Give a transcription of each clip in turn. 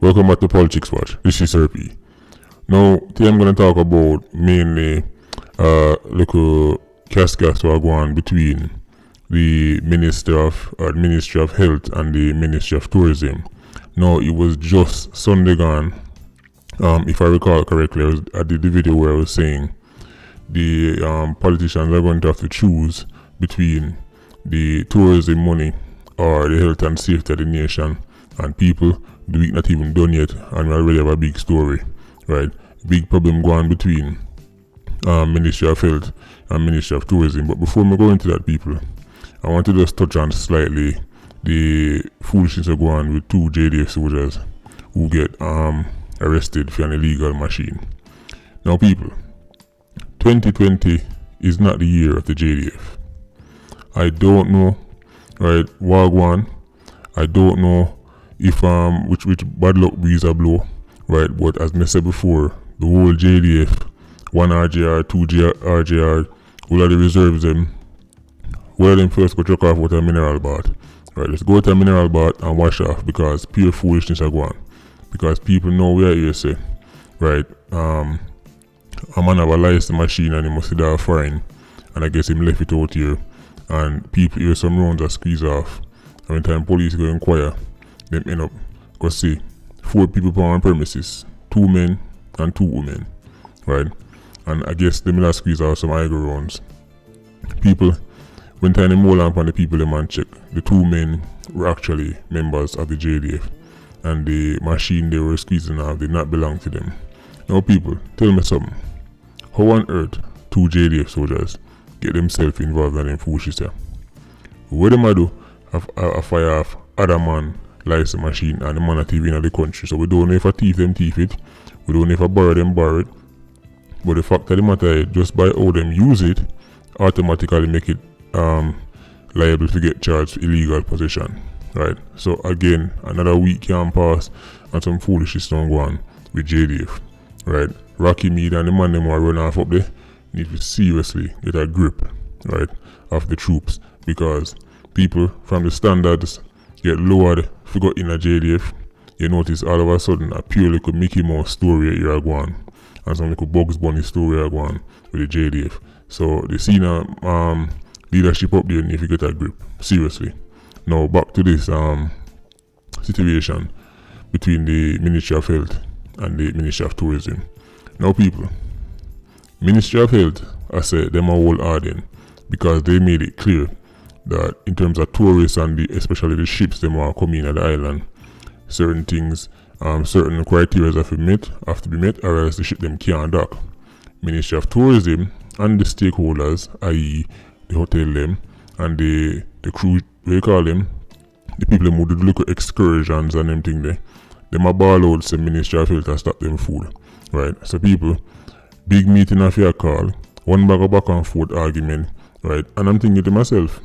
Welcome back to Politics Watch. This is Sir P. Now, today I'm going to talk about mainly little cascades that are going on between the Ministry of Health and the Ministry of Tourism. Now, it was just Sunday gone. If I recall correctly, I did the video where I was saying the politicians are going to have to choose between the tourism money or the health and safety of the nation and people. The week not even done yet, and we already have a big story, right? Big problem going between Ministry of Health and Ministry of Tourism. But before we go into that, people, I want to just touch on slightly the foolishness that go on with two JDF soldiers who get arrested for an illegal machine. Now, people, 2020 is not the year of the JDF. I don't know, right? Wagwan. I don't know if which bad luck breeze a blow, right? But as I said before, the whole JDF, 1 RJR, 2 RJR, all of the reserves them, well them first go chuck off with a mineral bath. Right, let's go to a mineral bath and wash off because pure foolishness are going. Because people know we are here say, right, a man have a license machine and he must sit there fine, and I guess him left it out here, and people hear some rounds are squeeze off, and when time police go inquire, them end up go see 4 people on premises, 2 men and 2 women, right? And I guess them will squeeze out some eye rounds. People, when time them hold on the people them and check, the 2 men were actually members of the JDF, and the machine they were squeezing off did not belong to them. Now people, tell me something. How on earth 2 JDF soldiers get themselves involved in them foolishness here? What them do? A fire off other man license machine and the man that in the country. So we don't know if a thief them thief it, we don't know if a borrow them borrow it, but the fact of the matter is just by how them use it automatically make it liable to get charged illegal possession, right? So again, another week can pass and some foolishness don't go on with JDF, right? Rocky Mead and the man them are run off up there need to seriously get a grip, right, of the troops, because people from the standards get lowered if you go in a JDF. You notice all of a sudden a pure little Mickey Mouse story here going, and some little Bugs Bunny story here going with the JDF. So the senior leadership up there need to get a grip, seriously. Now back to this situation between the Ministry of Health and the Ministry of Tourism. Now people, Ministry of Health, I say them a whole ardent because they made it clear that in terms of tourists and especially the ships them are coming at the island, certain things, certain criteria have to be met, or else the ship them can't dock. Ministry of Tourism and the stakeholders, i.e. the hotel them and the crew, we call them, the people who do the little excursions and them thing there, them a ball out say Ministry of Health to stop them food, right? So people, big meeting of your call, one bag of back and forth argument, right? And I'm thinking to myself,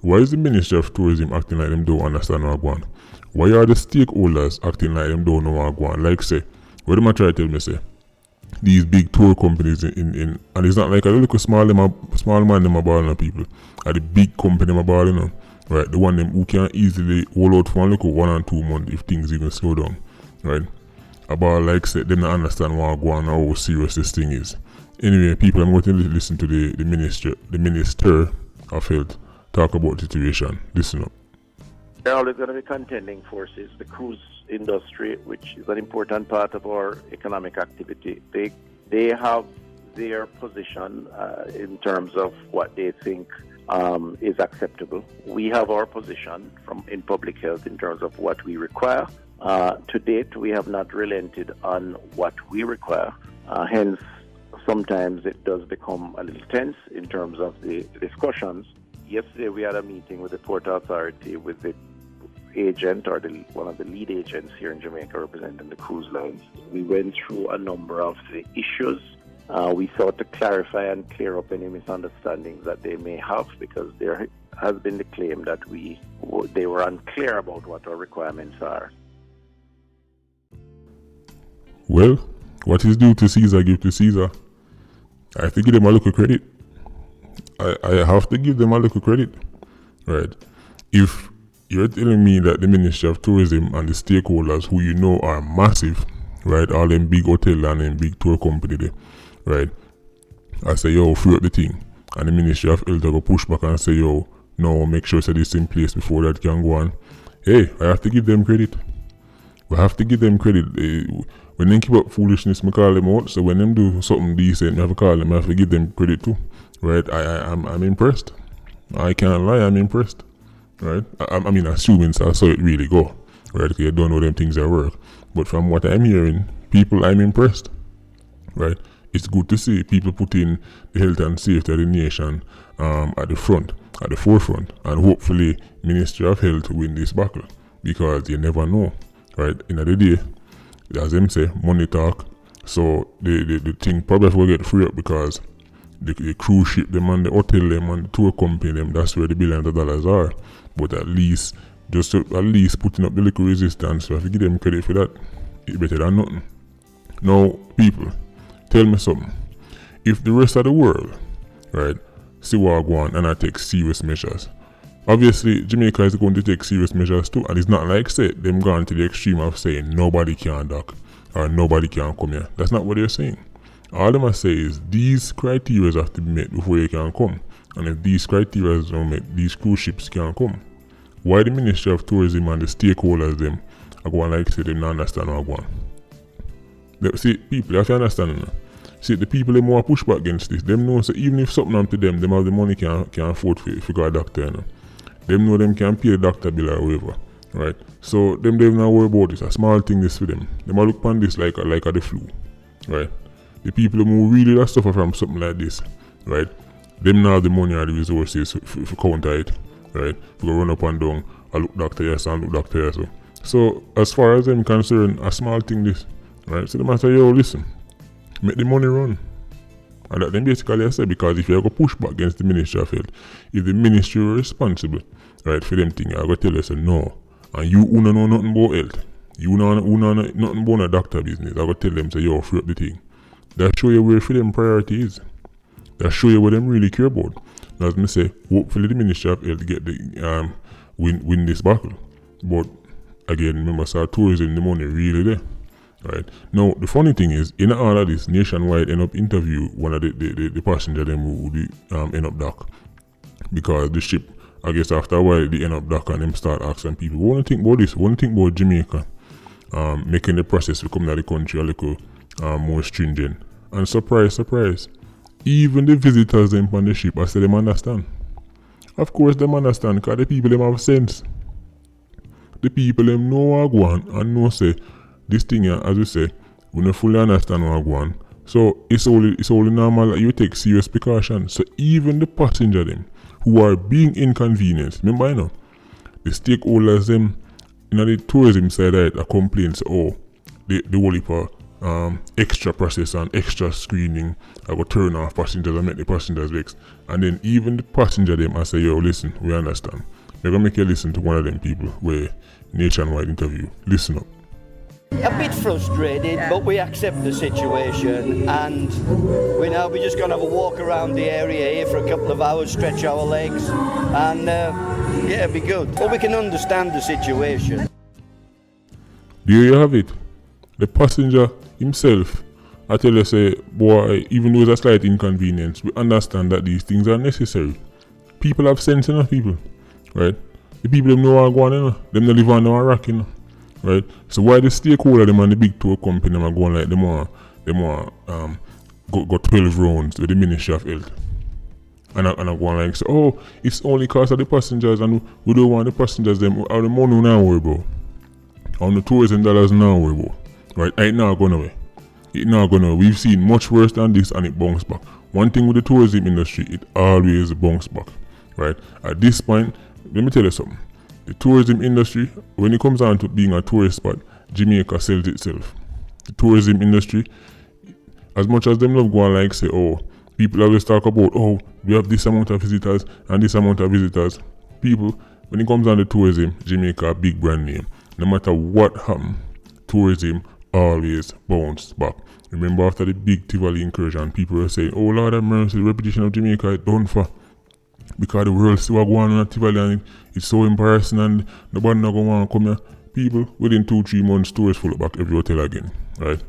why is the Ministry of Tourism acting like them don't understand what going on? Why are the stakeholders acting like them don't know what going on? Like say, what am I trying to tell me say? These big tour companies in and it's not like a little small man them are balling people. Are the big company them are balling on, right? The one them who can easily hold out for a little 1 or 2 months if things even slow down, right? About like say them not understand what going on, how serious this thing is. Anyway, people, I'm going to listen to the Minister of Health talk about the situation. Listen up. There are always going to be contending forces. The cruise industry, which is an important part of our economic activity, they have their position in terms of what they think is acceptable. We have our position in public health in terms of what we require. To date, we have not relented on what we require. Hence, sometimes it does become a little tense in terms of the discussions. Yesterday, we had a meeting with the Port Authority with the agent or one of the lead agents here in Jamaica representing the cruise lines. We went through a number of the issues. We sought to clarify and clear up any misunderstandings that they may have, because there has been the claim that they were unclear about what our requirements are. Well, what is due to Caesar, give to Caesar. I have to give them a little credit. I have to give them a little credit, right? If You're telling me that the Ministry of Tourism and the stakeholders who you know are massive, right? All them big hotel and them big tour company there, right? I say, yo, free up the thing. And the Ministry of Health go push back and say, yo, no, make sure this in place before that can go on. Hey, I have to give them credit. We have to give them credit. When they keep up foolishness, I call them out. So when them do something decent, I have to call them, I have to give them credit too. Right? I'm impressed. I can't lie, I'm impressed. Right? I mean, assuming so I saw it really go. Right? Because I don't know them things that work. But from what I'm hearing, people, I'm impressed. Right? It's good to see people putting the health and safety of the nation at the front, at the forefront. And hopefully, Ministry of Health win this battle. Because you never know. Right? In the day, as them say, money talk. So the thing probably will get free up because the cruise ship them and the hotel them and the tour company them, that's where the billions of dollars are. But at least putting up the little resistance, so if you give them credit for that, it's better than nothing. Now, people, tell me something. If the rest of the world, right, see what go on and I take serious measures, obviously Jamaica is going to take serious measures too, and it's not like say them gone to the extreme of saying nobody can dock or nobody can come here. That's not what they're saying. All them I say is these criteria have to be met before you can come. And if these criteria don't met, these cruise ships can come. Why the Ministry of Tourism and the stakeholders them are going like say they don't understand what going on? See, people, you have to understand now. See, the people them want to push back against this. Them know so even if something happened to them have the money can afford to go a doctor. You know? Them know them can pay the doctor bill or whatever. Right? So them not worry about this. A small thing this for them. Them look upon this like the flu. Right? The people who really suffer from something like this, right? Them now have the money and the resources for counter it, right? For run up and down, I look doctor yes and look doctor yes. So as far as them concerned, a small thing this, right? So they might say, yo, listen, make the money run. And that then basically I say, because if you go push back against the Ministry of Health, if the ministry were responsible, right, for them things, I go tell you, say no. And you who know nothing about health, you know nothing about a doctor business, I go tell them, say, yo, free up the thing. That show you where for them priority is. That show you what them really care about. Now, as me say, hopefully the Ministry of Health get the win this battle. But again, remember, so tourism, the money really there. Right? Now, the funny thing is, in all of this, Nationwide end up interview one of the passenger them who end up dock. Because the ship, I guess after a while, they end up dock and them start asking people, what do you think about this? What do you think about Jamaica? Making the process to come to the country a little more stringent. And surprise, even the visitors them on the ship, I say them understand. Of course them understand, because the people them have sense. The people them know what go on and know say this thing here, as we say, we don't fully understand what go on. So it's only normal that you take serious precaution. So even the passenger them who are being inconvenienced, remember you know, the stakeholders them in the tourism side are complaints, oh, the whole heap of extra process and extra screening, I go turn off passengers and make the passengers vex. And then even the passenger them I say, yo, listen, we understand. We're gonna make you listen to one of them people where Nationwide interview. Listen up. A bit frustrated, but we accept the situation, and we're just going to have a walk around the area here for a couple of hours, stretch our legs, and yeah, it'll be good. But we can understand the situation. There you have it. The passenger himself, I tell you, say, boy, even though it's a slight inconvenience, we understand that these things are necessary. People have sense enough, people, right? The people them know what going on, them don't live on no rock, you know. Right? So why the stakeholder them and the big tour company them are going like them want go 12 rounds with the Ministry of Health. And I'm going like, so, oh, it's only because of the passengers and we don't want the passengers them or the money now worry about. On the tourism dollars now worry about. Right? It not going away. It not going away. We've seen much worse than this and it bounced back. One thing with the tourism industry, it always bounce back. Right? At this point, let me tell you something. The tourism industry, when it comes down to being a tourist spot, Jamaica sells itself. The tourism industry, as much as them love going like say, oh, people always talk about, oh, we have this amount of visitors and this amount of visitors. People, when it comes down to tourism, Jamaica a big brand name. No matter what happens, tourism always bounce back. Remember after the big Tivoli incursion, people were saying, oh Lord have mercy, the reputation of Jamaica is done for. because the world still going on at Tivoli and it's so embarrassing and nobody not going to want to come here. People, within 2-3 months, tours full back every hotel again, right?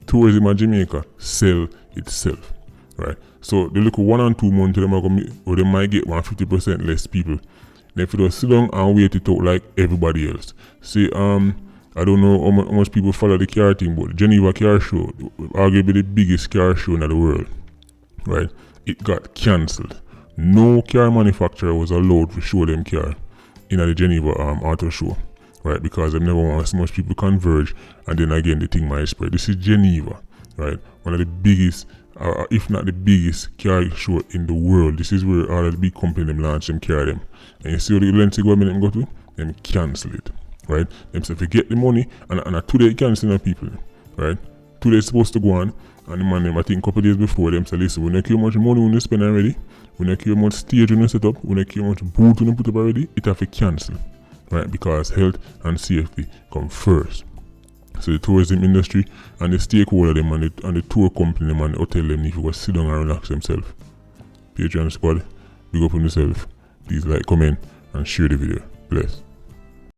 Tourism in Jamaica sell itself, right? So they look 1 and 2 months, they might get 150% less people. Then if you just sit down and wait it out like everybody else. See, I don't know how much people follow the car thing, but the Geneva Car Show, arguably the biggest car show in the world, right? It got cancelled. No car manufacturer was allowed to show them car in the Geneva Auto Show, right? Because they never want so much people converge, and then again the thing might spread. This is Geneva, right? One of the biggest, if not the biggest car show in the world. This is where all of the big companies them launch them car them. And you see what the length government them go to? Them cancel it, right? Them say if you get the money, and 2 days cancelling people, right? 2 days supposed to go on, and the man them I think a couple days before them say listen, we don't care how much money we spend already, we don't care how much stage we set up, we don't care how much booth we put up already, it have to cancel, right? Because health and safety come first. So the tourism industry and the stakeholder them and the tour company them and the hotel them need to go sit down and relax themselves. Patreon squad, big up on yourself. Please like, comment and share the video. Bless.